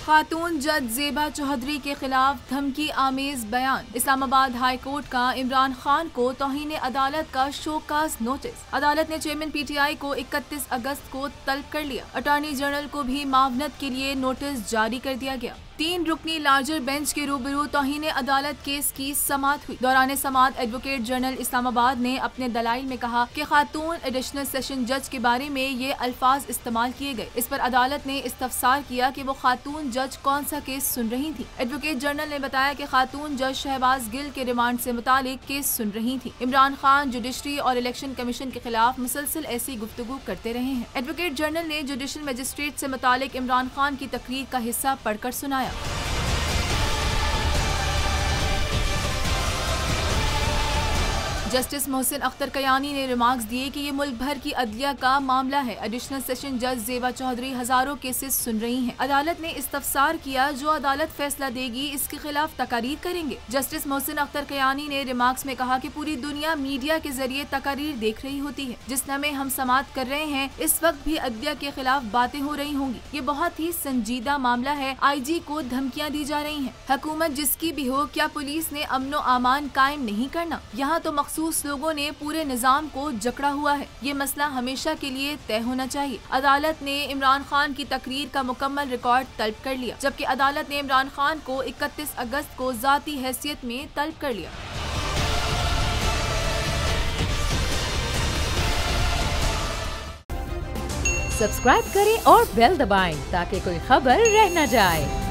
खातून जज ज़ेबा चौधरी के खिलाफ धमकी आमेज बयान। इस्लामाबाद हाई कोर्ट का इमरान खान को तौहीन अदालत का शोकाज नोटिस। अदालत ने चेयरमैन PTI को 31 अगस्त को तलब कर लिया। अटॉर्नी जनरल को भी मावनत के लिए नोटिस जारी कर दिया गया। 3 रुकनी लार्जर बेंच के रूबरू तौहीन अदालत केस की समाअत हुई। दौरान समाअत एडवोकेट जनरल इस्लामाबाद ने अपने दलाइल में कहा कि खातून एडिशनल सेशन जज के बारे में ये अल्फाज इस्तेमाल किए गए। इस पर अदालत ने इस्तफसार किया कि वो खातून जज कौन सा केस सुन रही थी। एडवोकेट जनरल ने बताया कि खातून जज शहबाज गिल के रिमांड से मुतालिक केस सुन रही थी। इमरान खान जुडिशरी और इलेक्शन कमीशन के खिलाफ मुसलसल ऐसी गुफ्तगू करते रहे हैं। एडवोकेट जनरल ने जुडिशल मजिस्ट्रेट से मुतालिक इमरान खान की तकरीर का हिस्सा पढ़कर सुनाया। जस्टिस मोहसिन अख्तर कयानी ने रिमार्क्स दिए कि ये मुल्क भर की अदलिया का मामला है। एडिशनल सेशन जज ज़ेबा चौधरी हजारों केसेस सुन रही हैं। अदालत ने इस्तफसार किया, जो अदालत फैसला देगी इसके खिलाफ तकारीर करेंगे। जस्टिस मोहसिन अख्तर कयानी ने रिमार्क्स में कहा कि पूरी दुनिया मीडिया के जरिए तकारीर देख रही होती है। जिस समय हम समाअत कर रहे हैं इस वक्त भी अदलिया के खिलाफ बातें हो रही होंगी। ये बहुत ही संजीदा मामला है। IG को धमकियाँ दी जा रही है। हुकूमत जिसकी भी हो, क्या पुलिस ने अमनो अमान कायम नहीं करना? यहाँ तो मखसूस लोगों ने पूरे निजाम को जकड़ा हुआ है। ये मसला हमेशा के लिए तय होना चाहिए। अदालत ने इमरान खान की तकरीर का मुकम्मल रिकॉर्ड तलब कर लिया, जबकि अदालत ने इमरान खान को 31 अगस्त को जाती हैसियत में तलब कर लिया। सब्सक्राइब करें और बेल दबाएं ताकि कोई खबर रह न जाए।